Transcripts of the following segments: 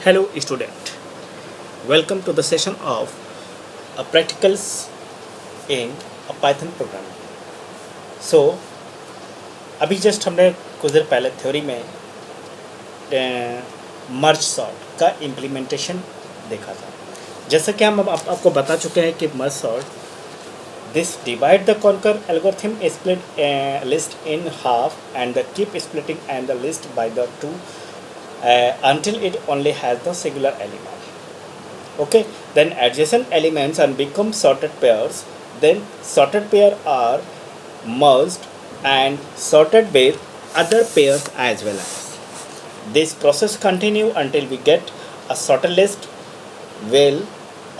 Hello student, welcome to the session of practicals in Python programming. So अभी just हमने कुछ देर पहले theory में मर्ज सॉर्ट का इम्प्लीमेंटेशन देखा था. जैसा कि हम अब आपको बता चुके हैं कि merge sort this divide the conquer algorithm split list in half and the keep splitting and the list by the two until it only has the singular element. Okay, then adjacent elements and become sorted pairs, then sorted pair are merged and sorted with other pairs as well as. This process continue until we get a sorted list with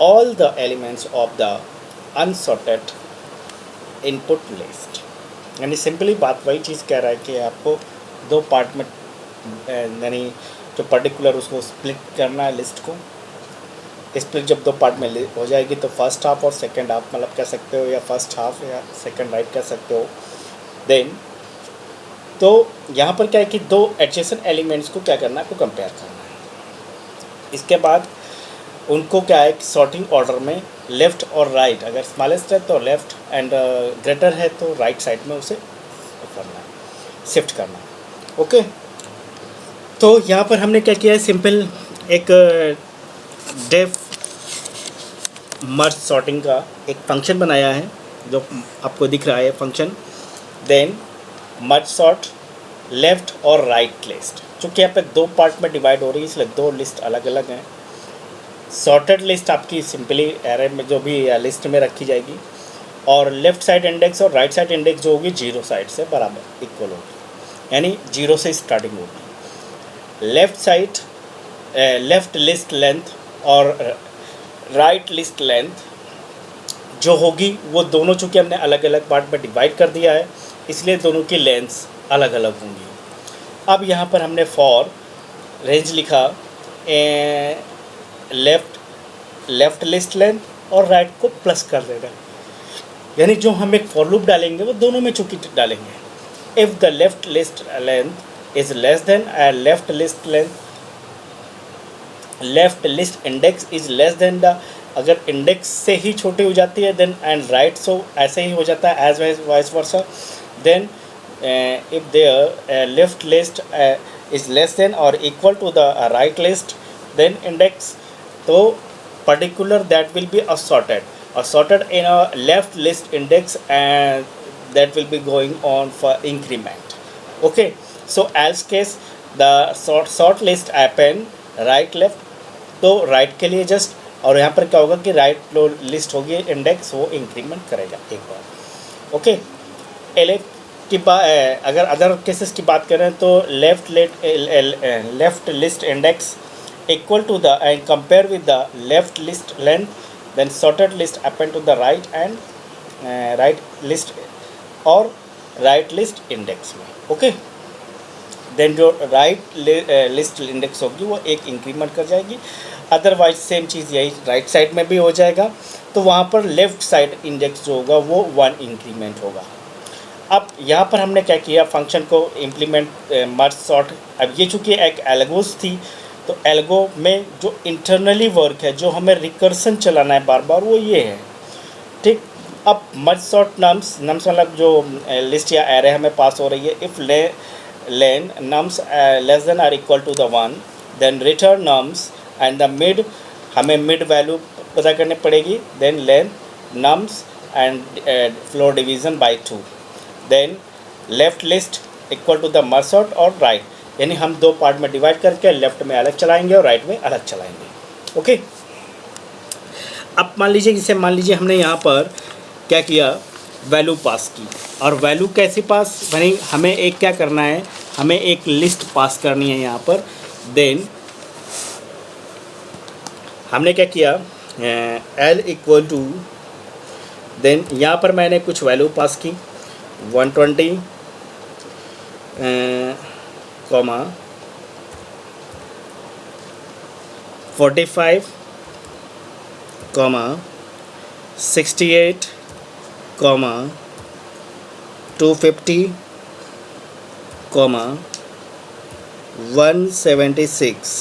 all the elements of the unsorted input list. यानी simply बात वही चीज़ कह रहा है कि आपको दो part में यानी जो पर्टिकुलर उसको स्प्लिट करना है लिस्ट को. स्प्लिट जब दो पार्ट में हो जाएगी तो फर्स्ट हाफ और सेकंड हाफ मतलब कह सकते हो, या फर्स्ट हाफ या सेकंड राइट कह सकते हो. देन तो यहाँ पर क्या है कि दो एडजेसेंट एलिमेंट्स को क्या करना है, आपको कंपेयर करना है. इसके बाद उनको क्या है कि सॉर्टिंग ऑर्डर में लेफ़्ट और राइट, अगर स्मॉलेस्ट है तो लेफ़्ट एंड ग्रेटर है तो राइट साइड में उसे करना है, शिफ्ट करना है. ओके, तो यहाँ पर हमने क्या किया है, सिंपल एक डेफ मर्ज सॉर्टिंग का एक फंक्शन बनाया है जो आपको दिख रहा है function. Then merge sort left और राइट लिस्ट, चूँकि यहाँ पे दो पार्ट में डिवाइड हो रही है इसलिए दो लिस्ट अलग अलग हैं. सॉर्टेड लिस्ट आपकी सिंपली एरे में जो भी लिस्ट में रखी जाएगी और लेफ़्ट साइड इंडेक्स और राइट साइड इंडेक्स जो होगी जीरो साइड से बराबर इक्वल होगी, यानी जीरो से स्टार्टिंग होगी. Left side left list length और राइट लिस्ट लेंथ जो होगी वो दोनों चूँकि हमने अलग अलग पार्ट में डिवाइड कर दिया है इसलिए दोनों की लेंथ्स अलग अलग होंगी. अब यहाँ पर हमने फॉर रेंज लिखा लेफ़्ट लिस्ट लेंथ और राइट को प्लस कर देगा, यानी जो हम एक फॉर लूप डालेंगे वो दोनों में चूँकि डालेंगे. If the left list length is less then left list length, left list index is less then the, अगर इंडेक्स से ही छोटी हो जाती है देन एंड राइट सो ऐसे ही हो जाता है as vice versa. Then if their left list is less than और equal to the right list then index, तो particular that will be assorted in a left list index and that will be going on for increment. Okay, so else case the sort list happen right left, तो right के लिए just, और यहाँ पर क्या होगा कि right list होगी इंडेक्स वो इंक्रीमेंट करेगा एक बार. ओके, एलेफ की बात अगर अदर केसेस की बात करें तो left list index equal to the and compare with the left list length, then sorted list append to the right and right list और right list index में. ओके, देन जो राइट लिस्ट इंडेक्स होगी वो एक increment कर जाएगी. Otherwise same चीज़ यही right side में भी हो जाएगा, तो वहाँ पर लेफ़्ट साइड इंडेक्स जो होगा वो वन इंक्रीमेंट होगा. अब यहाँ पर हमने क्या किया, फंक्शन को इम्प्लीमेंट मर्ज सॉर्ट. अब ये चूँकि एक एल्गोस थी तो एल्गो में जो इंटरनली वर्क है जो हमें रिकर्सन चलाना है बार बार वो ये है. ठीक, अब मर्ज सॉर्ट नम्स मतलब जो लिस्ट या एरे हमें पास हो रही है, if len nums less than or equal to the 1 then return nums and the mid, हमें मिड वैल्यू पता करनी पड़ेगी. Then len nums and floor division by 2, then left list equal to the merge sort और right, यानी हम दो part में divide करके लेफ़्ट में अलग चलाएंगे और राइट में अलग चलाएंगे. ओके, अब मान लीजिए हमने यहाँ पर क्या किया, वैल्यू पास की. और वैल्यू कैसी पास, यानी हमें एक क्या करना है, हमें एक लिस्ट पास करनी है यहाँ पर. देन हमने क्या किया, एल इक्वल टू, देन यहाँ पर मैंने कुछ वैल्यू पास की 120 कॉमा 45 कॉमा 68 कॉमा 250 कॉमा 176